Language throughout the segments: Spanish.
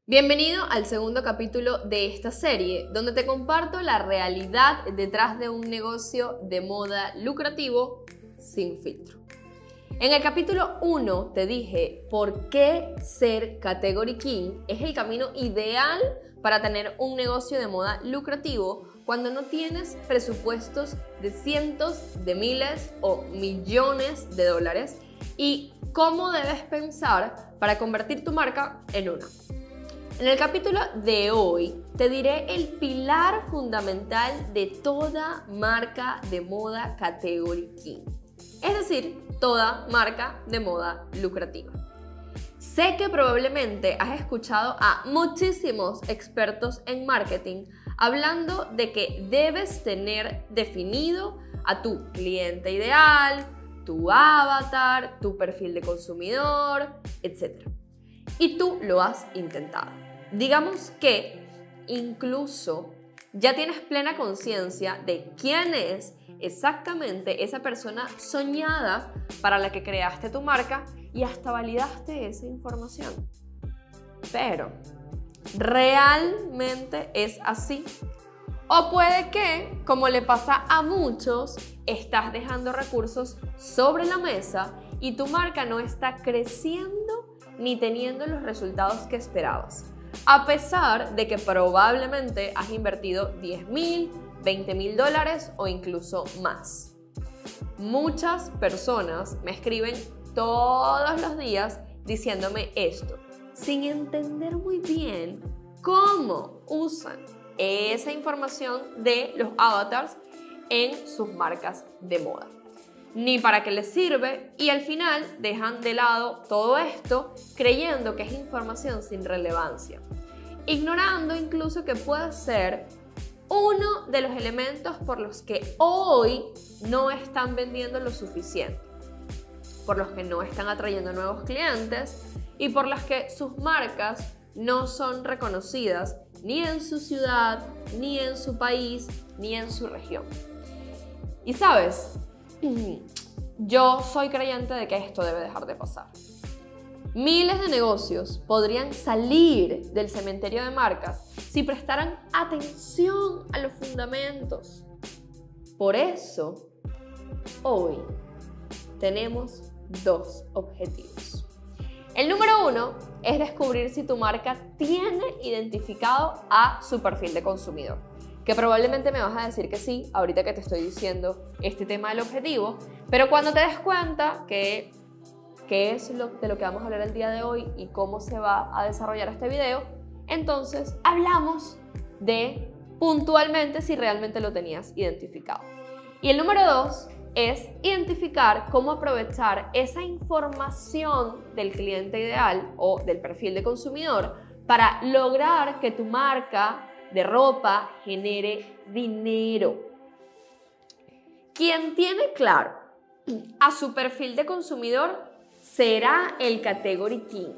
Bienvenido al segundo capítulo de esta serie, donde te comparto la realidad detrás de un negocio de moda lucrativo sin filtro. En el capítulo 1 te dije por qué ser Category King es el camino ideal para tener un negocio de moda lucrativo cuando no tienes presupuestos de cientos de miles o millones de dólares y cómo debes pensar para convertir tu marca en una. En el capítulo de hoy te diré el pilar fundamental de toda marca de moda Category King, es decir, toda marca de moda lucrativa. Sé que probablemente has escuchado a muchísimos expertos en marketing hablando de que debes tener definido a tu cliente ideal, tu avatar, tu perfil de consumidor, etc. Y tú lo has intentado. Digamos que incluso ya tienes plena conciencia de quién es exactamente esa persona soñada para la que creaste tu marca y hasta validaste esa información. Pero, ¿realmente es así? O puede que, como le pasa a muchos, estás dejando recursos sobre la mesa y tu marca no está creciendo ni teniendo los resultados que esperabas, a pesar de que probablemente has invertido $10,000, $20,000 o incluso más. Muchas personas me escriben todos los días diciéndome esto, sin entender muy bien cómo usan esa información de los avatars en sus marcas de moda, ni para qué les sirve, y al final dejan de lado todo esto creyendo que es información sin relevancia, ignorando incluso que puede ser uno de los elementos por los que hoy no están vendiendo lo suficiente, por los que no están atrayendo nuevos clientes y por los que sus marcas no son reconocidas ni en su ciudad, ni en su país, ni en su región. Y sabes, yo soy creyente de que esto debe dejar de pasar. Miles de negocios podrían salir del cementerio de marcas si prestaran atención a los fundamentos. Por eso, hoy tenemos dos objetivos. El número 1 es descubrir si tu marca tiene identificado a su perfil de consumidor. Que probablemente me vas a decir que sí, ahorita que te estoy diciendo este tema del objetivo, pero cuando te des cuenta que es de lo que vamos a hablar el día de hoy y cómo se va a desarrollar este video, entonces hablamos de puntualmente si realmente lo tenías identificado. Y el número 2 es identificar cómo aprovechar esa información del cliente ideal o del perfil de consumidor para lograr que tu marca de ropa genere dinero. Quien tiene claro a su perfil de consumidor será el Category King,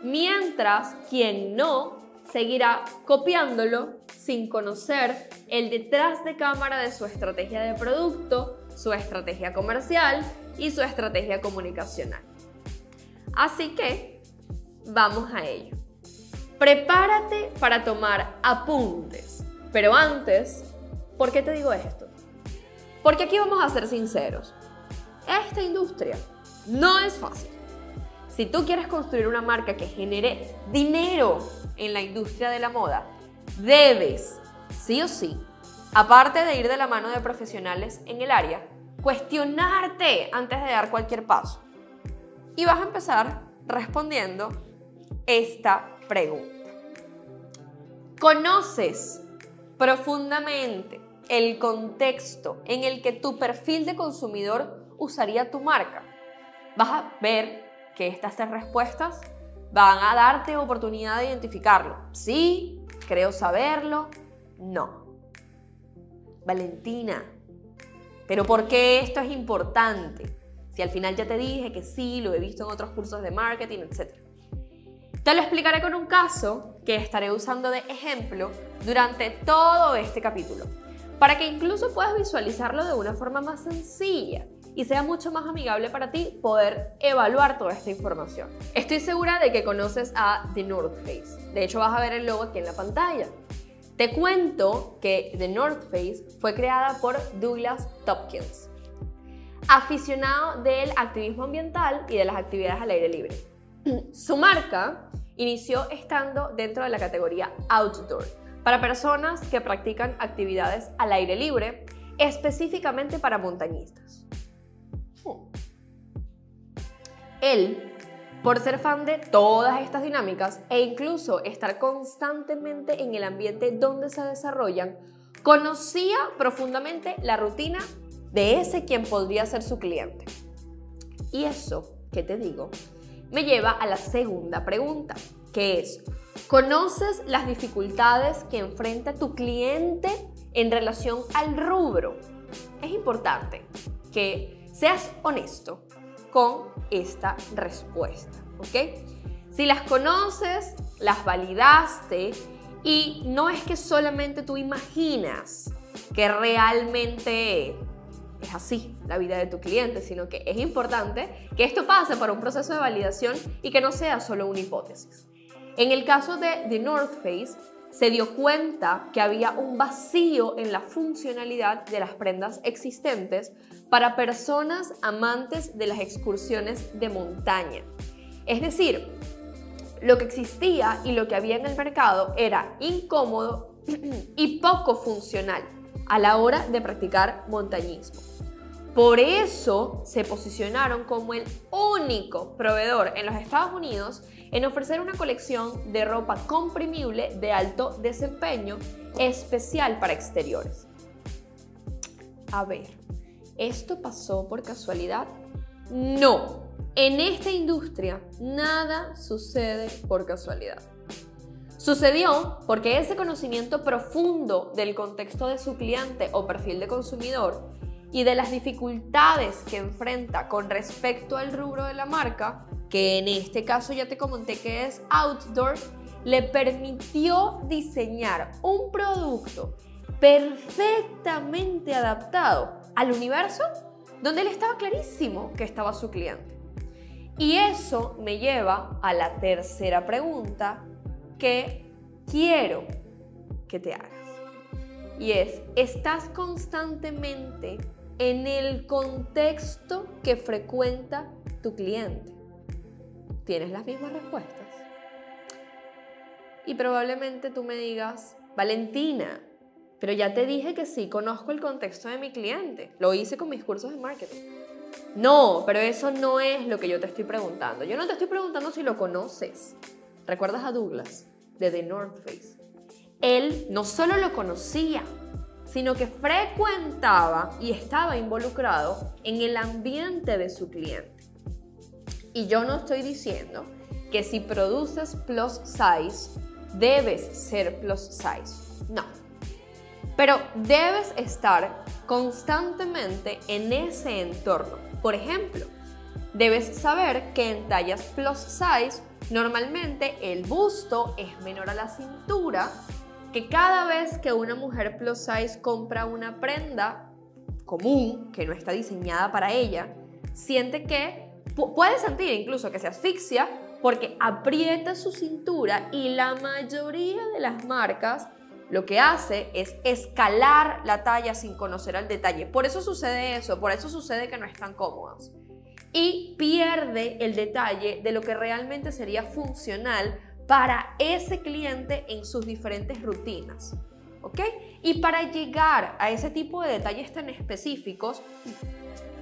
mientras quien no seguirá copiándolo sin conocer el detrás de cámara de su estrategia de producto, su estrategia comercial y su estrategia comunicacional. Así que vamos a ello. Prepárate para tomar apuntes. Pero antes, ¿por qué te digo esto? Porque aquí vamos a ser sinceros. Esta industria no es fácil. Si tú quieres construir una marca que genere dinero en la industria de la moda, debes, sí o sí, aparte de ir de la mano de profesionales en el área, cuestionarte antes de dar cualquier paso. Y vas a empezar respondiendo esta pregunta. ¿Conoces profundamente el contexto en el que tu perfil de consumidor usaría tu marca? Vas a ver que estas 3 respuestas van a darte oportunidad de identificarlo. Sí, creo saberlo. No. Valentina, ¿pero por qué esto es importante? Si al final ya te dije que sí, lo he visto en otros cursos de marketing, etc. Te lo explicaré con un caso que estaré usando de ejemplo durante todo este capítulo, para que incluso puedas visualizarlo de una forma más sencilla y sea mucho más amigable para ti poder evaluar toda esta información. Estoy segura de que conoces a The North Face. De hecho, vas a ver el logo aquí en la pantalla. Te cuento que The North Face fue creada por Douglas Tompkins, aficionado del activismo ambiental y de las actividades al aire libre. Su marca inició estando dentro de la categoría Outdoor, para personas que practican actividades al aire libre, específicamente para montañistas. Él, por ser fan de todas estas dinámicas e incluso estar constantemente en el ambiente donde se desarrollan, conocía profundamente la rutina de ese quien podría ser su cliente. Y eso, que te digo, me lleva a la segunda pregunta, que es: ¿conoces las dificultades que enfrenta tu cliente en relación al rubro? Es importante que seas honesto con esta respuesta, ¿ok? Si las conoces, las validaste y no es que solamente tú imaginas que realmente es así la vida de tu cliente, sino que es importante que esto pase por un proceso de validación y que no sea solo una hipótesis. En el caso de The North Face, se dio cuenta que había un vacío en la funcionalidad de las prendas existentes para personas amantes de las excursiones de montaña. Es decir, lo que existía y lo que había en el mercado era incómodo y poco funcional a la hora de practicar montañismo. Por eso se posicionaron como el único proveedor en los Estados Unidos en ofrecer una colección de ropa comprimible de alto desempeño especial para exteriores. A ver, ¿esto pasó por casualidad? No, en esta industria nada sucede por casualidad. Sucedió porque ese conocimiento profundo del contexto de su cliente o perfil de consumidor y de las dificultades que enfrenta con respecto al rubro de la marca, que en este caso ya te comenté que es outdoor, le permitió diseñar un producto perfectamente adaptado al universo donde él estaba clarísimo que estaba su cliente. Y eso me lleva a la tercera pregunta que quiero que te hagas. Y es: ¿estás constantemente en el contexto que frecuenta tu cliente? ¿Tienes las mismas respuestas? Y probablemente tú me digas: Valentina, pero ya te dije que sí conozco el contexto de mi cliente. Lo hice con mis cursos de marketing. No, pero eso no es lo que yo te estoy preguntando. Yo no te estoy preguntando si lo conoces. ¿Recuerdas a Douglas de The North Face? Él no solo lo conocía, sino que frecuentaba y estaba involucrado en el ambiente de su cliente. Y yo no estoy diciendo que si produces plus size, debes ser plus size. No. Pero debes estar constantemente en ese entorno. Por ejemplo, debes saber que en tallas plus size, normalmente el busto es menor a la cintura, que cada vez que una mujer plus size compra una prenda común, que no está diseñada para ella, siente que puede sentir incluso que se asfixia porque aprieta su cintura, y la mayoría de las marcas lo que hace es escalar la talla sin conocer al detalle. Por eso sucede eso, por eso sucede que no están cómodas. Y pierde el detalle de lo que realmente sería funcional para ese cliente en sus diferentes rutinas, ¿ok? Y para llegar a ese tipo de detalles tan específicos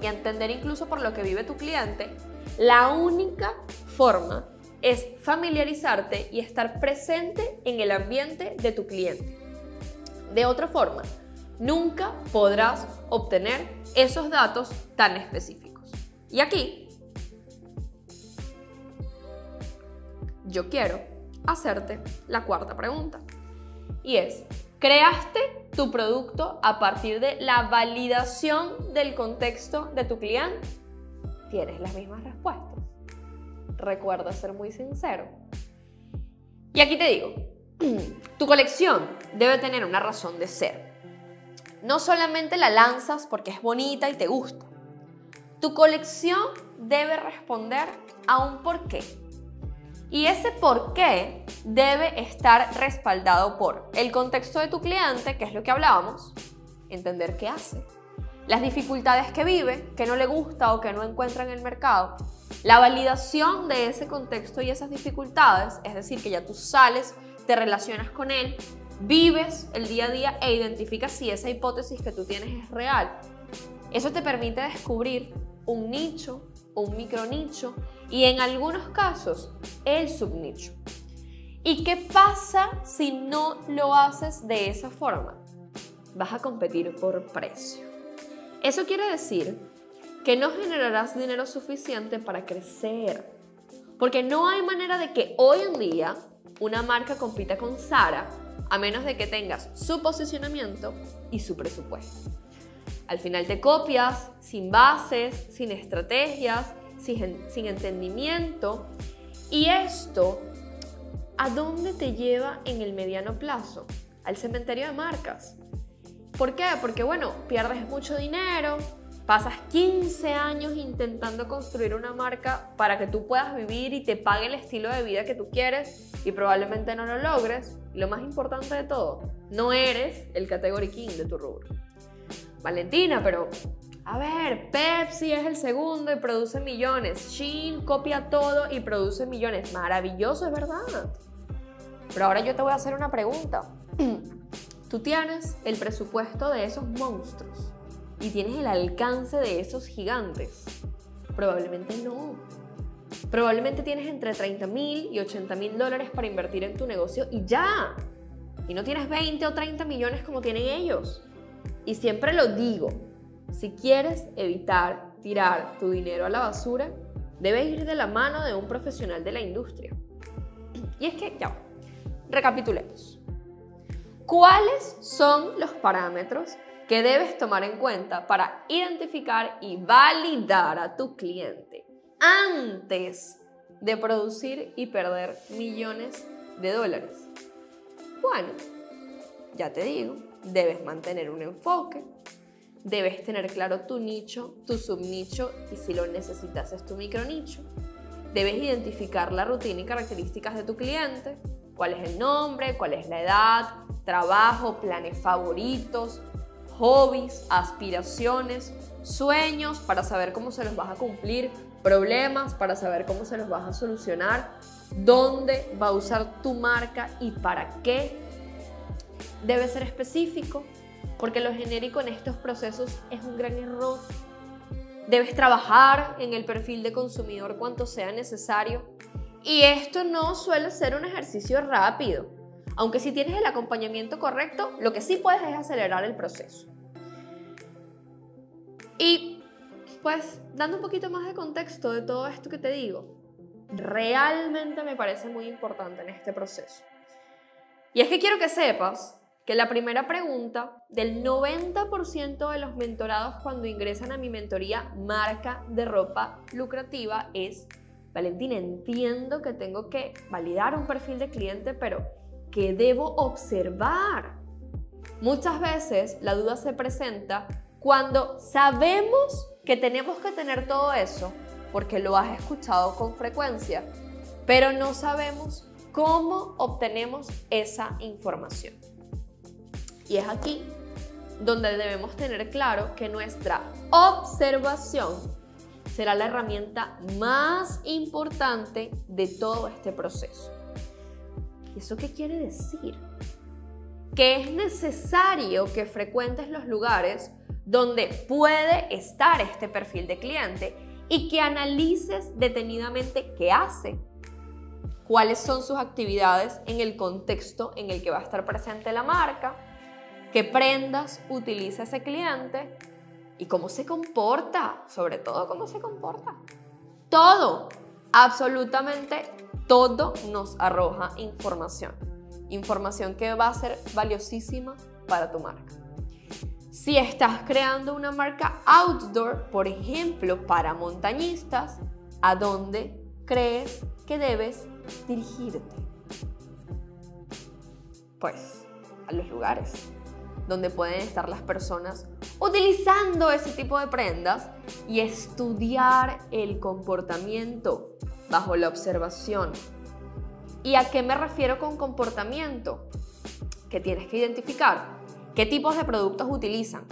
y entender incluso por lo que vive tu cliente, la única forma es familiarizarte y estar presente en el ambiente de tu cliente. De otra forma, nunca podrás obtener esos datos tan específicos. Y aquí yo quiero hacerte la cuarta pregunta. Y es: ¿creaste tu producto a partir de la validación del contexto de tu cliente? ¿Tienes las mismas respuestas? Recuerda ser muy sincero. Y aquí te digo, tu colección debe tener una razón de ser. No solamente la lanzas porque es bonita y te gusta. Tu colección debe responder a un porqué. Y ese porqué debe estar respaldado por el contexto de tu cliente, que es lo que hablábamos, entender qué hace, las dificultades que vive, que no le gusta o que no encuentra en el mercado, la validación de ese contexto y esas dificultades, es decir, que ya tú sales, te relacionas con él, vives el día a día e identificas si esa hipótesis que tú tienes es real. Eso te permite descubrir un nicho, un micronicho y en algunos casos el subnicho. ¿Y qué pasa si no lo haces de esa forma? Vas a competir por precio. Eso quiere decir que no generarás dinero suficiente para crecer, porque no hay manera de que hoy en día una marca compita con Zara a menos de que tengas su posicionamiento y su presupuesto. Al final te copias sin bases, sin estrategias, sin entendimiento. ¿Y esto a dónde te lleva en el mediano plazo? Al cementerio de marcas. ¿Por qué? Porque bueno, pierdes mucho dinero, pasas 15 años intentando construir una marca para que tú puedas vivir y te pague el estilo de vida que tú quieres y probablemente no lo logres. Y lo más importante de todo, no eres el category king de tu rubro. Valentina, pero a ver, Pepsi es el segundo y produce millones. Shein copia todo y produce millones. Maravilloso, es verdad. Pero ahora yo te voy a hacer una pregunta. ¿Tú tienes el presupuesto de esos monstruos y tienes el alcance de esos gigantes? Probablemente no. Probablemente tienes entre $30,000 y $80,000 para invertir en tu negocio y ya. Y no tienes 20 o 30 millones como tienen ellos. Y siempre lo digo, si quieres evitar tirar tu dinero a la basura, debes ir de la mano de un profesional de la industria. Y es que, ya, recapitulemos. ¿Cuáles son los parámetros que debes tomar en cuenta para identificar y validar a tu cliente antes de producir y perder millones de dólares? Bueno, ya te digo, debes mantener un enfoque, debes tener claro tu nicho, tu subnicho y si lo necesitas es tu micronicho. Debes identificar la rutina y características de tu cliente, cuál es el nombre, cuál es la edad, trabajo, planes favoritos, hobbies, aspiraciones, sueños para saber cómo se los vas a cumplir, problemas para saber cómo se los vas a solucionar, dónde va a usar tu marca y para qué. Debe ser específico, porque lo genérico en estos procesos es un gran error. Debes trabajar en el perfil de consumidor cuanto sea necesario. Y esto no suele ser un ejercicio rápido. Aunque si tienes el acompañamiento correcto, lo que sí puedes es acelerar el proceso. Y pues, dando un poquito más de contexto de todo esto que te digo, realmente me parece muy importante en este proceso. Y es que quiero que sepas que la primera pregunta del 90% de los mentorados cuando ingresan a mi mentoría Marca de Ropa Lucrativa es: Valentina, entiendo que tengo que validar un perfil de cliente, pero ¿qué debo observar? Muchas veces la duda se presenta cuando sabemos que tenemos que tener todo eso, porque lo has escuchado con frecuencia, pero no sabemos cómo obtenemos esa información. Y es aquí donde debemos tener claro que nuestra observación será la herramienta más importante de todo este proceso. ¿Y eso qué quiere decir? Que es necesario que frecuentes los lugares donde puede estar este perfil de cliente y que analices detenidamente qué hace, cuáles son sus actividades en el contexto en el que va a estar presente la marca, qué prendas utiliza ese cliente y cómo se comporta, sobre todo cómo se comporta. Todo, absolutamente todo nos arroja información. Información que va a ser valiosísima para tu marca. Si estás creando una marca outdoor, por ejemplo, para montañistas, ¿a dónde crees que debes dirigirte? Pues a los lugares donde pueden estar las personas utilizando ese tipo de prendas y estudiar el comportamiento bajo la observación. ¿Y a qué me refiero con comportamiento? Que tienes que identificar qué tipos de productos utilizan.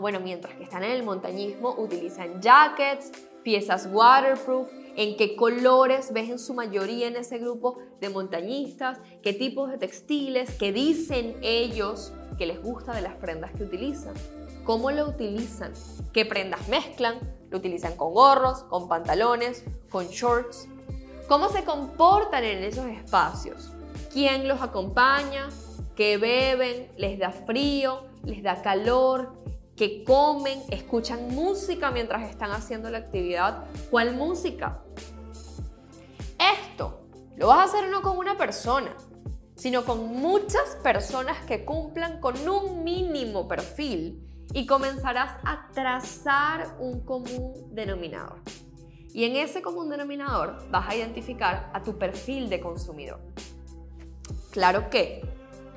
Bueno, mientras que están en el montañismo utilizan jackets, piezas waterproof, en qué colores ves en su mayoría en ese grupo de montañistas, qué tipos de textiles, qué dicen ellos que les gusta de las prendas que utilizan, cómo lo utilizan, qué prendas mezclan, lo utilizan con gorros, con pantalones, con shorts, cómo se comportan en esos espacios, quién los acompaña, qué beben, les da frío, les da calor, qué comen, escuchan música mientras están haciendo la actividad. ¿Cuál música? Esto lo vas a hacer no con una persona, sino con muchas personas que cumplan con un mínimo perfil y comenzarás a trazar un común denominador. Y en ese común denominador vas a identificar a tu perfil de consumidor. Claro que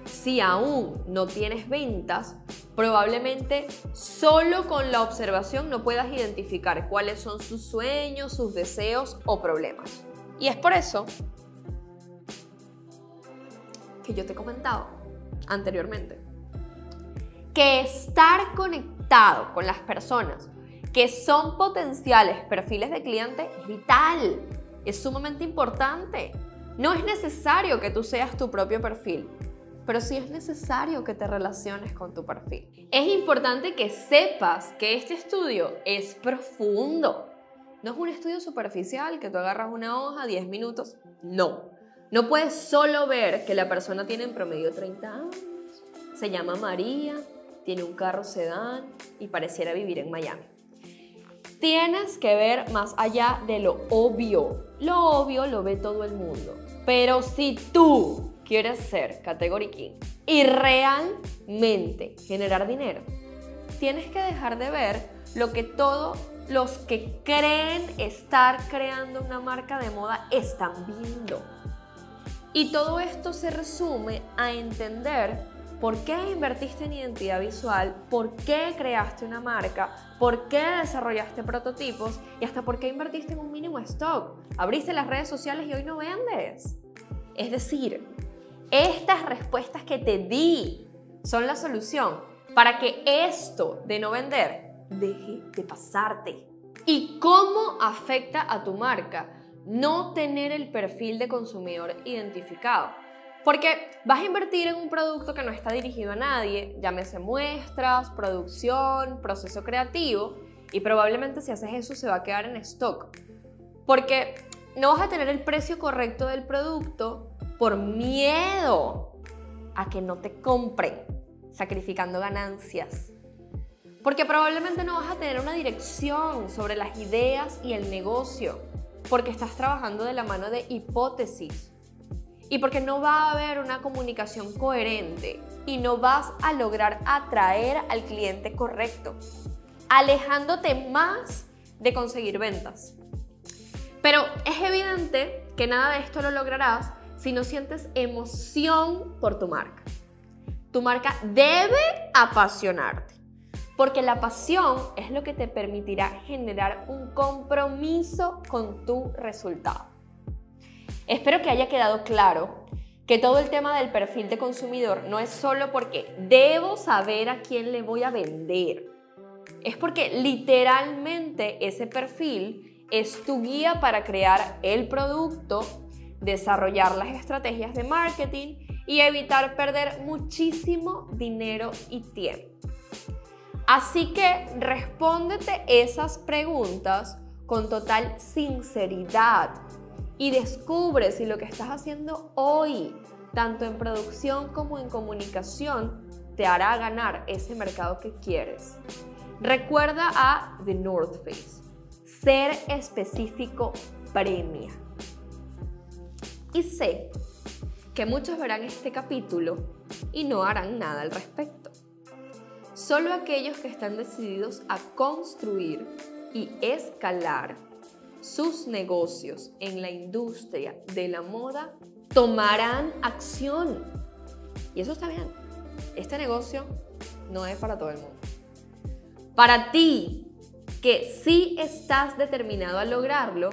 si aún no tienes ventas, probablemente solo con la observación no puedas identificar cuáles son sus sueños, sus deseos o problemas. Y es por eso que yo te he comentado anteriormente que estar conectado con las personas que son potenciales perfiles de cliente es vital, es sumamente importante. No es necesario que tú seas tu propio perfil, pero sí es necesario que te relaciones con tu perfil. Es importante que sepas que este estudio es profundo. No es un estudio superficial que tú agarras una hoja, 10 minutos. No. No puedes solo ver que la persona tiene en promedio 30 años, se llama María, tiene un carro sedán y pareciera vivir en Miami. Tienes que ver más allá de lo obvio. Lo obvio lo ve todo el mundo. Pero si tú quieres ser Category King y realmente generar dinero, tienes que dejar de ver lo que todos los que creen estar creando una marca de moda están viendo. Y todo esto se resume a entender por qué invertiste en identidad visual, por qué creaste una marca, por qué desarrollaste prototipos y hasta por qué invertiste en un mínimo stock. Abriste las redes sociales y hoy no vendes. Es decir, estas respuestas que te di son la solución para que esto de no vender deje de pasarte. ¿Y cómo afecta a tu marca no tener el perfil de consumidor identificado? Porque vas a invertir en un producto que no está dirigido a nadie, llámese muestras, producción, proceso creativo, y probablemente si haces eso se va a quedar en stock. Porque no vas a tener el precio correcto del producto por miedo a que no te compren, sacrificando ganancias. Porque probablemente no vas a tener una dirección sobre las ideas y el negocio, porque estás trabajando de la mano de hipótesis. Y porque no va a haber una comunicación coherente y no vas a lograr atraer al cliente correcto, alejándote más de conseguir ventas. Pero es evidente que nada de esto lo lograrás si no sientes emoción por tu marca. Tu marca debe apasionarte, porque la pasión es lo que te permitirá generar un compromiso con tu resultado. Espero que haya quedado claro que todo el tema del perfil de consumidor no es solo porque debo saber a quién le voy a vender. Es porque literalmente ese perfil es tu guía para crear el producto, desarrollar las estrategias de marketing y evitar perder muchísimo dinero y tiempo. Así que respóndete esas preguntas con total sinceridad y descubre si lo que estás haciendo hoy, tanto en producción como en comunicación, te hará ganar ese mercado que quieres. Recuerda a The North Face: ser específico premia. Y sé que muchos verán este capítulo y no harán nada al respecto. Solo aquellos que están decididos a construir y escalar sus negocios en la industria de la moda tomarán acción. Y eso está bien. Este negocio no es para todo el mundo. Para ti, que sí estás determinado a lograrlo,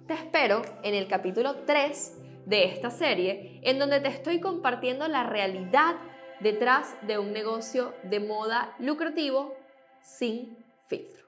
te espero en el capítulo 3 de esta serie, en donde te estoy compartiendo la realidad detrás de un negocio de moda lucrativo sin filtro.